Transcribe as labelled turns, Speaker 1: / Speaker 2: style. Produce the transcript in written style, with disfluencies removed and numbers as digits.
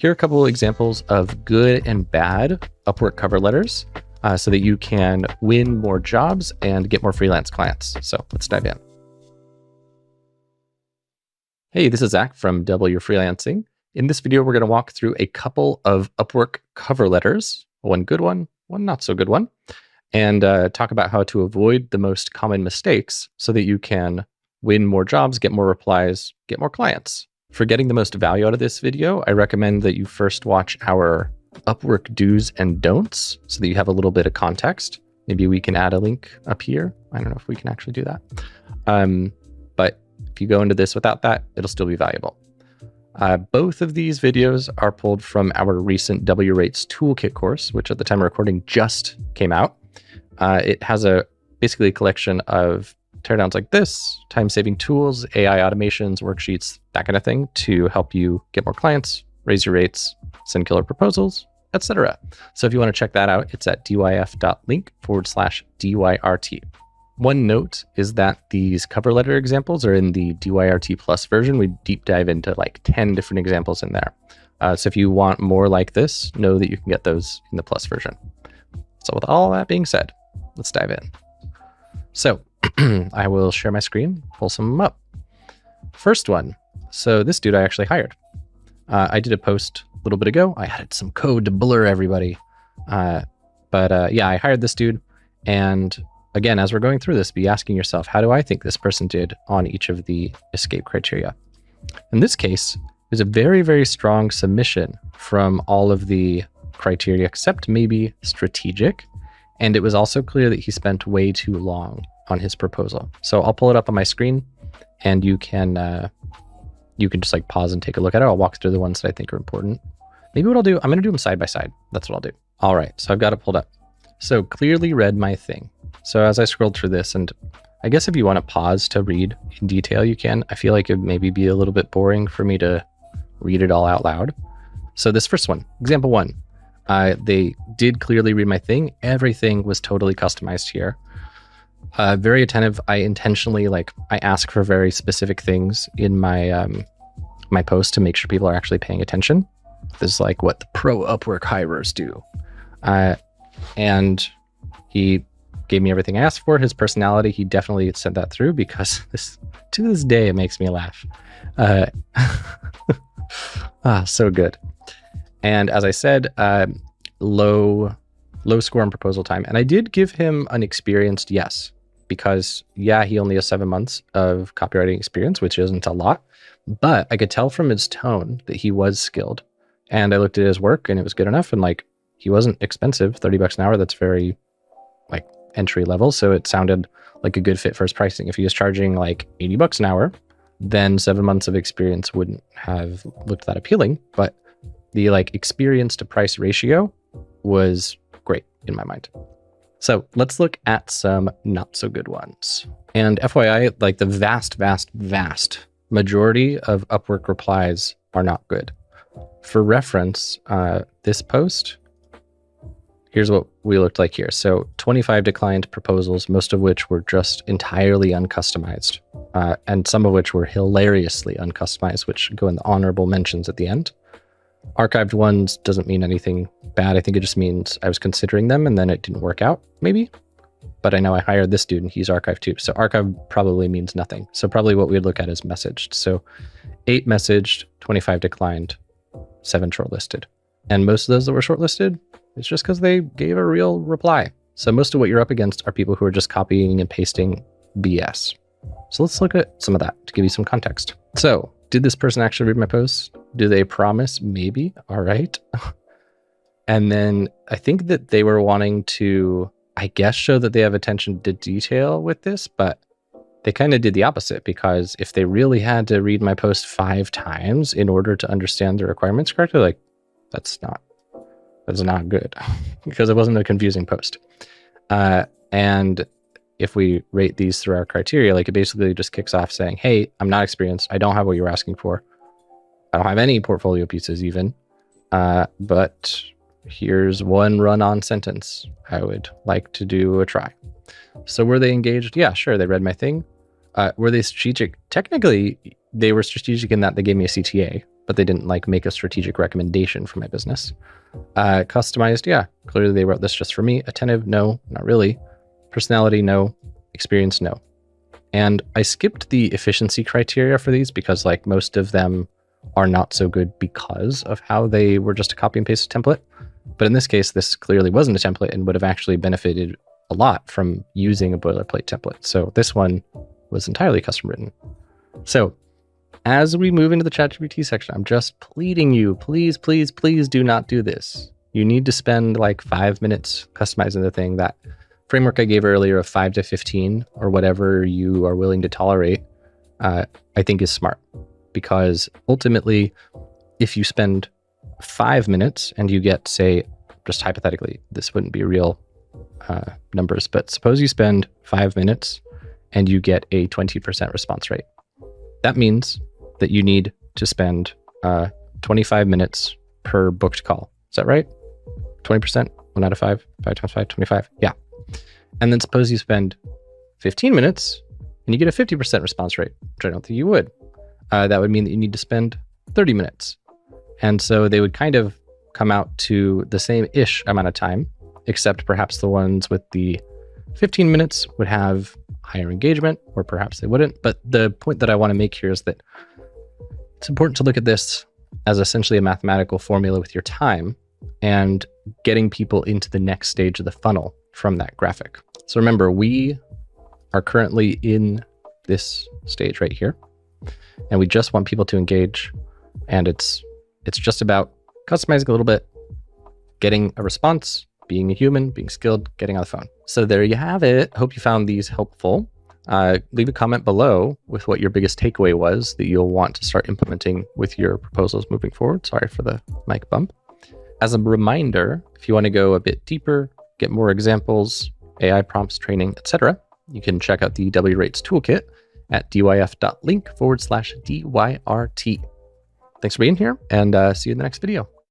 Speaker 1: Here are a couple of examples of good and bad Upwork cover letters so that you can win more jobs and get more freelance clients. So let's dive in. Hey, this is Zach from Double Your Freelancing. In this video, we're going to walk through a couple of Upwork cover letters, one good one not so good one, and talk about how to avoid the most common mistakes so that you can win more jobs, get more replies, get more clients. For getting the most value out of this video, I recommend that you first watch our Upwork do's and don'ts so that you have a little bit of context. Maybe we can add a link up here. I don't know if we can actually do that. But if you go into this without that, it'll still be valuable. Both of these videos are pulled from our recent W Rates Toolkit course, which at the time of recording just came out. It has basically a collection of teardowns like this, time-saving tools, AI automations, worksheets, that kind of thing to help you get more clients, raise your rates, send killer proposals, etc. So if you want to check that out, it's at dyf.link/DYRT. One note is that these cover letter examples are in the DYRT Plus version. We deep dive into like 10 different examples in there. So if you want more like this, know that you can get those in the Plus version. So with all that being said, let's dive in. So I will share my screen, pull some up. First one. So this dude I actually hired. I did a post a little bit ago. I added some code to blur everybody. Yeah, I hired this dude. And again, as we're going through this, be asking yourself, how do I think this person did on each of the escape criteria? In this case, there's a very, very strong submission from all of the criteria, except maybe strategic. And it was also clear that he spent way too long on his proposal. So I'll pull it up on my screen and you can just like pause and take a look at it. I'll walk through the ones that I think are important. Maybe what I'll do, I'm going to do them side by side. That's what I'll do. All right, so I've got it pulled up. So clearly read my thing. So as I scrolled through this, and I guess if you want to pause to read in detail, you can. I feel like it maybe be a little bit boring for me to read it all out loud. So this first one, example one, they did clearly read my thing. Everything was totally customized here. Very attentive. I intentionally I ask for very specific things in my my post to make sure people are actually paying attention. This is like what the pro Upwork hirers do. And he gave me everything I asked for. His personality, he definitely sent that through because to this day, it makes me laugh. So good. And as I said, low score on proposal time. And I did give him an experienced yes, because yeah, he only has 7 months of copywriting experience, which isn't a lot, but I could tell from his tone that he was skilled. And I looked at his work and it was good enough. And he wasn't expensive, $30 an hour. That's very entry level. So it sounded like a good fit for his pricing. If he was charging $80 an hour, then 7 months of experience wouldn't have looked that appealing. But the experience to price ratio was great in my mind. So let's look at some not so good ones. And FYI, the vast majority of Upwork replies are not good. For reference, this post, here's what we looked like here. So 25 declined proposals, most of which were just entirely uncustomized, and some of which were hilariously uncustomized, which go in the honorable mentions at the end. Archived ones doesn't mean anything bad. I think it just means I was considering them and then it didn't work out, maybe. But I know I hired this dude and he's archived too. So archived probably means nothing. So probably what we'd look at is messaged. So 8 messaged, 25 declined, 7 shortlisted. And most of those that were shortlisted, it's just because they gave a real reply. So most of what you're up against are people who are just copying and pasting BS. So let's look at some of that to give you some context. So did this person actually read my post? Do they promise? Maybe. All right. And then I think that they were wanting to, I guess, show that they have attention to detail with this, but they kind of did the opposite, because if they really had to read my post 5 times in order to understand the requirements correctly, that's not good because it wasn't a confusing post. And if we rate these through our criteria, it basically just kicks off saying, hey, I'm not experienced. I don't have what you're asking for. I don't have any portfolio pieces even, but here's one run-on sentence. I would like to do a try. So were they engaged? Yeah, sure. They read my thing. Were they strategic? Technically, they were strategic in that they gave me a CTA. but they didn't like make a strategic recommendation for my business. Customized, yeah, clearly they wrote this just for me. Attentive, no, not really. Personality, no. Experience, no. And I skipped the efficiency criteria for these because like most of them are not so good because of how they were just a copy and paste template. But in this case, this clearly wasn't a template and would have actually benefited a lot from using a boilerplate template. So this one was entirely custom written. So as we move into the ChatGPT section, I'm just pleading you, please, please, please do not do this. You need to spend like 5 minutes customizing the thing. That framework I gave earlier of 5 to 15 or whatever you are willing to tolerate, I think is smart, because ultimately, if you spend 5 minutes and you get, say, just hypothetically, this wouldn't be real numbers, but suppose you spend 5 minutes and you get a 20% response rate. That means that you need to spend 25 minutes per booked call. Is that right? 20%, 1 out of 5, 5 times 5, 25. Yeah. And then suppose you spend 15 minutes and you get a 50% response rate, which I don't think you would. That would mean that you need to spend 30 minutes. And so they would kind of come out to the same-ish amount of time, except perhaps the ones with the 15 minutes would have higher engagement, or perhaps they wouldn't. But the point that I want to make here is that it's important to look at this as essentially a mathematical formula with your time and getting people into the next stage of the funnel from that graphic. So remember, we are currently in this stage right here, and we just want people to engage. And it's just about customizing a little bit, getting a response, being a human, being skilled, getting on the phone. So there you have it. Hope you found these helpful. Leave a comment below with what your biggest takeaway was that you'll want to start implementing with your proposals moving forward. Sorry for the mic bump. As a reminder, if you want to go a bit deeper, get more examples, AI prompts, training, etc., you can check out the W-Rates toolkit at dyf.link/DYRT. Thanks for being here, and see you in the next video.